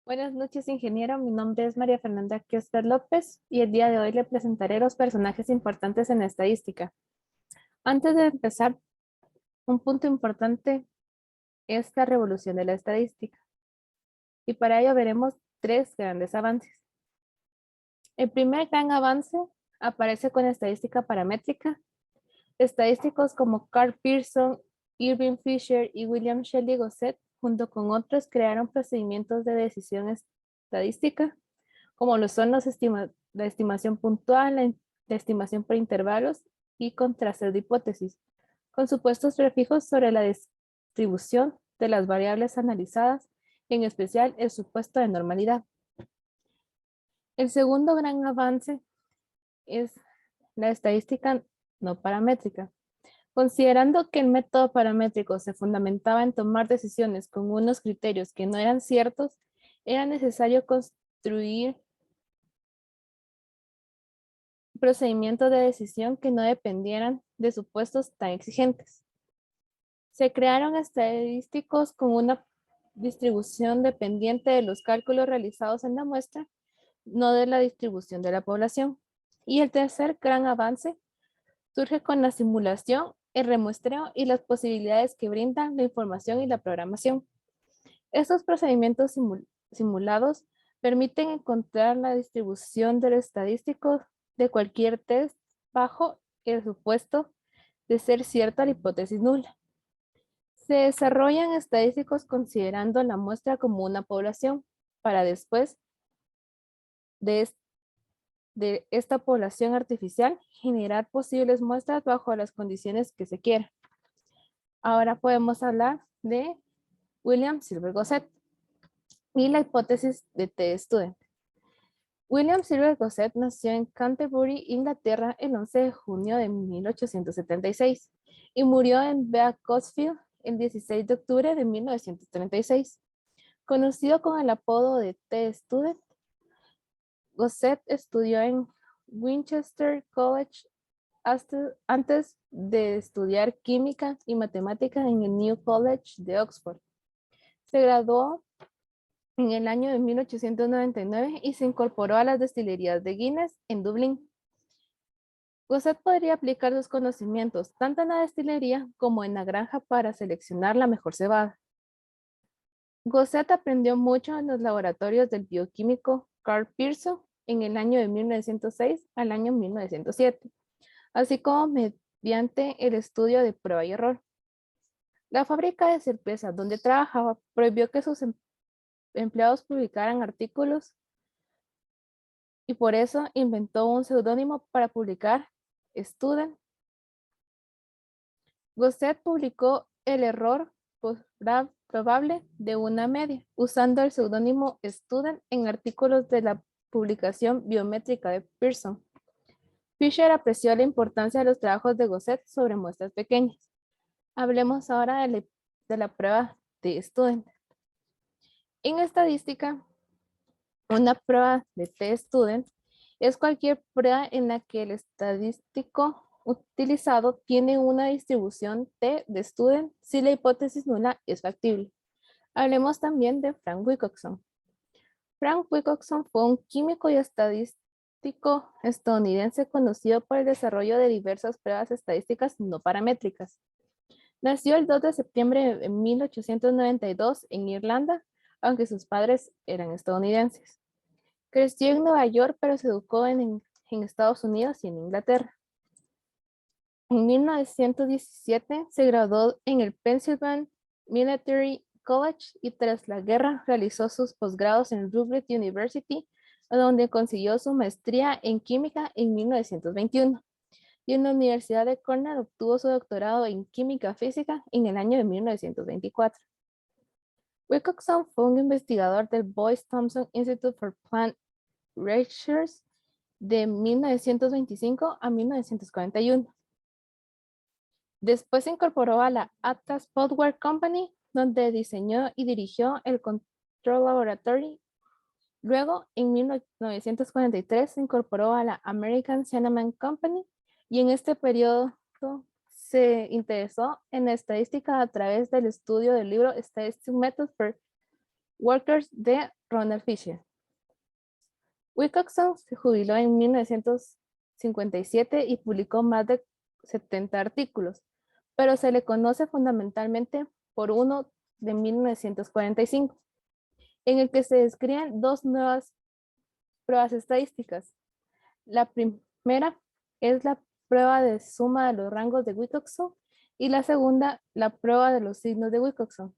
Buenas noches, ingeniero. Mi nombre es María Fernanda Kester López y el día de hoy le presentaré los personajes importantes en la estadística. Antes de empezar, un punto importante es la revolución de la estadística y para ello veremos tres grandes avances. El primer gran avance aparece con la estadística paramétrica. Estadísticos como Carl Pearson, Irving Fisher y William Shelley Gosset, junto con otros, crearon procedimientos de decisión estadística como lo son la estimación puntual, la estimación por intervalos y contraste de hipótesis, con supuestos prefijos sobre la distribución de las variables analizadas, en especial el supuesto de normalidad. El segundo gran avance es la estadística no paramétrica. Considerando que el método paramétrico se fundamentaba en tomar decisiones con unos criterios que no eran ciertos, era necesario construir procedimientos de decisión que no dependieran de supuestos tan exigentes. Se crearon estadísticos con una distribución dependiente de los cálculos realizados en la muestra, no de la distribución de la población. Y el tercer gran avance surge con la simulación, el remuestreo y las posibilidades que brindan la información y la programación. Estos procedimientos simulados permiten encontrar la distribución del estadístico de cualquier test bajo el supuesto de ser cierta la hipótesis nula. Se desarrollan estadísticos considerando la muestra como una población para después de, de esta población artificial generar posibles muestras bajo las condiciones que se quieran. Ahora podemos hablar de William Silver Gosset y la hipótesis de T-Student. William Silver Gosset nació en Canterbury, Inglaterra, el 11 de junio de 1876 y murió en Beaconsfield el 16 de octubre de 1936. Conocido con el apodo de T-Student, Gosset estudió en Winchester College antes de estudiar química y matemática en el New College de Oxford. Se graduó en el año de 1899 y se incorporó a las destilerías de Guinness en Dublín. Gosset podría aplicar sus conocimientos tanto en la destilería como en la granja para seleccionar la mejor cebada. Gosset aprendió mucho en los laboratorios del bioquímico Carl Pearson en el año de 1906 al año 1907, así como mediante el estudio de prueba y error. La fábrica de cerveza donde trabajaba prohibió que sus empleados publicaran artículos y por eso inventó un seudónimo para publicar Student. Gosset publicó el error probable de una media, usando el seudónimo Student en artículos de la publicación biométrica de Pearson. Fisher apreció la importancia de los trabajos de Gosset sobre muestras pequeñas. Hablemos ahora de la prueba de Student. En estadística, una prueba de T-Student es cualquier prueba en la que el estadístico utilizado tiene una distribución T de student si la hipótesis nula es factible. Hablemos también de Frank Wilcoxon. Frank Wilcoxon fue un químico y estadístico estadounidense conocido por el desarrollo de diversas pruebas estadísticas no paramétricas. Nació el 2 de septiembre de 1892 en Irlanda, aunque sus padres eran estadounidenses. Creció en Nueva York, pero se educó en Estados Unidos y en Inglaterra. En 1917 se graduó en el Pennsylvania Military College y tras la guerra realizó sus posgrados en Rutgers University, donde consiguió su maestría en química en 1921. Y en la Universidad de Cornell obtuvo su doctorado en química física en el año de 1924. Wilcoxon fue un investigador del Boyce Thompson Institute for Plant Research de 1925 a 1941. Después se incorporó a la Atlas Software Company, donde diseñó y dirigió el Control Laboratory. Luego, en 1943, se incorporó a la American Cinnamon Company y en este periodo se interesó en la estadística a través del estudio del libro Statistical Methods for Workers de Ronald Fisher. Wilcoxon se jubiló en 1957 y publicó más de 70 artículos, pero se le conoce fundamentalmente por uno de 1945, en el que se describen dos nuevas pruebas estadísticas. La primera es la prueba de suma de los rangos de Wilcoxon y la segunda, la prueba de los signos de Wilcoxon.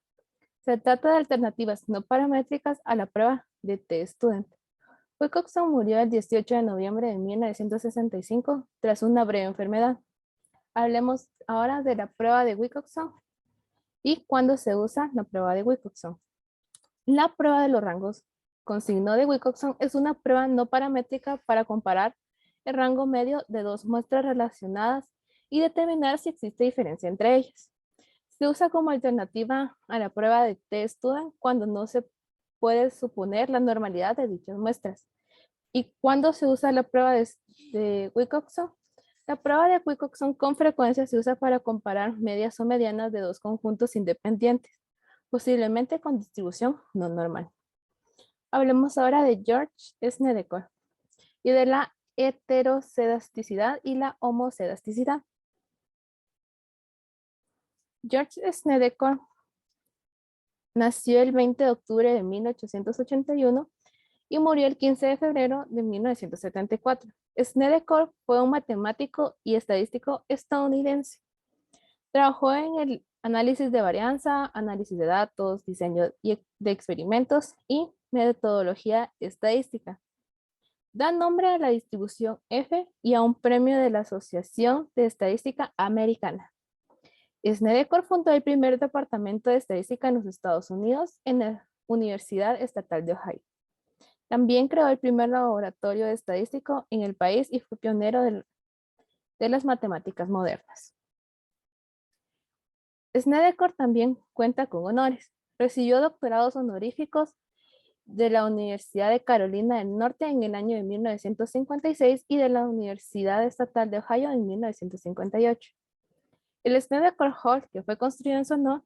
Se trata de alternativas no paramétricas a la prueba de T-Student. Wilcoxon murió el 18 de noviembre de 1965 tras una breve enfermedad. Hablemos ahora de la prueba de Wilcoxon y cuándo se usa la prueba de Wilcoxon. La prueba de los rangos con signo de Wilcoxon es una prueba no paramétrica para comparar el rango medio de dos muestras relacionadas y determinar si existe diferencia entre ellas. Se usa como alternativa a la prueba de T-Student cuando no se puede suponer la normalidad de dichas muestras. ¿Y cuándo se usa la prueba de Wilcoxon? La prueba de Wilcoxon con frecuencia se usa para comparar medias o medianas de dos conjuntos independientes, posiblemente con distribución no normal. Hablemos ahora de George Snedecor y de la heterocedasticidad y la homocedasticidad. George Snedecor nació el 20 de octubre de 1881 y murió el 15 de febrero de 1974. Snedecor fue un matemático y estadístico estadounidense. Trabajó en el análisis de varianza, análisis de datos, diseño de experimentos y metodología estadística. Da nombre a la distribución F y a un premio de la Asociación de Estadística Americana. Snedecor fundó el primer departamento de estadística en los Estados Unidos en la Universidad Estatal de Ohio. También creó el primer laboratorio estadístico en el país y fue pionero de las matemáticas modernas. Snedecor también cuenta con honores. Recibió doctorados honoríficos de la Universidad de Carolina del Norte en el año de 1956 y de la Universidad Estatal de Ohio en 1958. El Snedecor Hall, que fue construido en su honor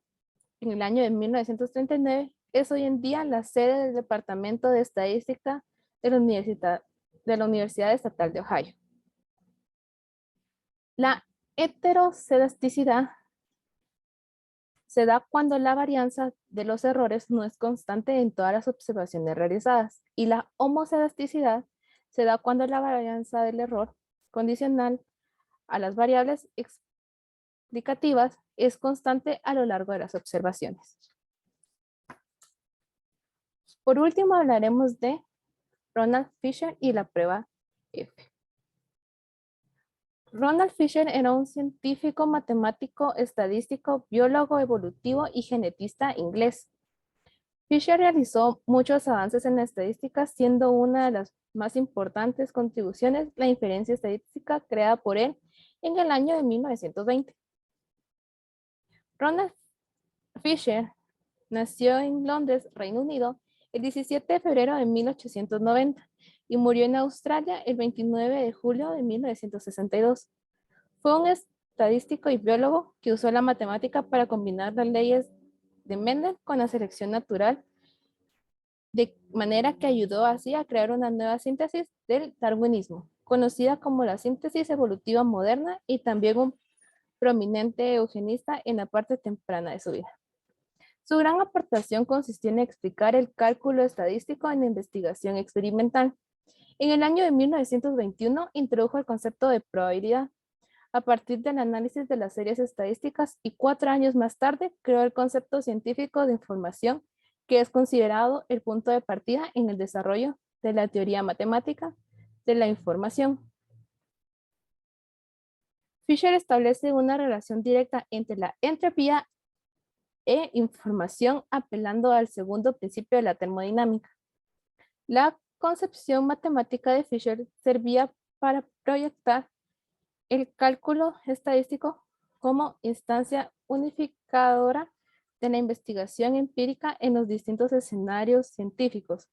en el año de 1939, es hoy en día la sede del Departamento de Estadística de la Universidad Estatal de Ohio. La heterocedasticidad se da cuando la varianza de los errores no es constante en todas las observaciones realizadas, y la homocedasticidad se da cuando la varianza del error condicional a las variables explicativas es constante a lo largo de las observaciones. Por último, hablaremos de Ronald Fisher y la prueba F. Ronald Fisher era un científico, matemático, estadístico, biólogo evolutivo y genetista inglés. Fisher realizó muchos avances en la estadística, siendo una de las más importantes contribuciones la inferencia estadística creada por él en el año de 1920. Ronald Fisher nació en Londres, Reino Unido, el 17 de febrero de 1890 y murió en Australia el 29 de julio de 1962. Fue un estadístico y biólogo que usó la matemática para combinar las leyes de Mendel con la selección natural, de manera que ayudó así a crear una nueva síntesis del darwinismo, conocida como la síntesis evolutiva moderna, y también un prominente eugenista en la parte temprana de su vida. Su gran aportación consistió en explicar el cálculo estadístico en la investigación experimental. En el año de 1921 introdujo el concepto de probabilidad a partir del análisis de las series estadísticas, y 4 años más tarde creó el concepto científico de información, que es considerado el punto de partida en el desarrollo de la teoría matemática de la información. Fisher establece una relación directa entre la entropía e información, apelando al segundo principio de la termodinámica. La concepción matemática de Fisher servía para proyectar el cálculo estadístico como instancia unificadora de la investigación empírica en los distintos escenarios científicos.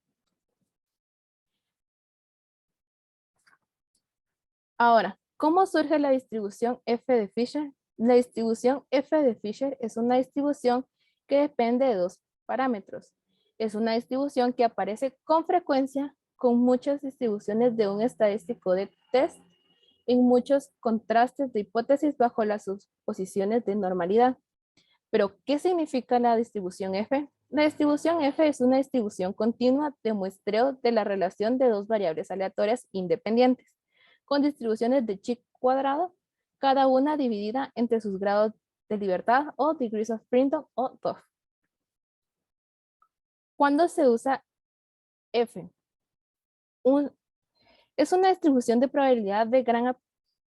Ahora, ¿cómo surge la distribución F de Fisher? La distribución F de Fisher es una distribución que depende de dos parámetros. Es una distribución que aparece con frecuencia con muchas distribuciones de un estadístico de test en muchos contrastes de hipótesis bajo las suposiciones de normalidad. Pero, ¿qué significa la distribución F? La distribución F es una distribución continua de muestreo de la relación de dos variables aleatorias independientes, con distribuciones de chi cuadrado, cada una dividida entre sus grados de libertad o degrees of freedom o DOF. ¿Cuándo se usa F? Es una distribución de probabilidad de gran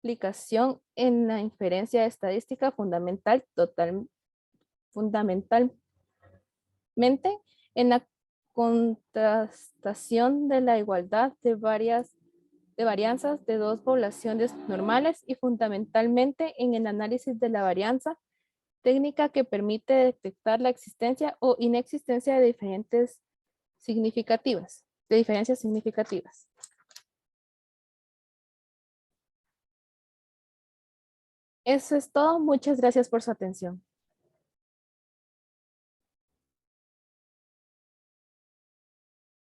aplicación en la inferencia estadística fundamentalmente en la contrastación de la igualdad de varianzas de dos poblaciones normales y fundamentalmente en el análisis de la varianza, técnica que permite detectar la existencia o inexistencia de diferencias significativas. Eso es todo. Muchas gracias por su atención.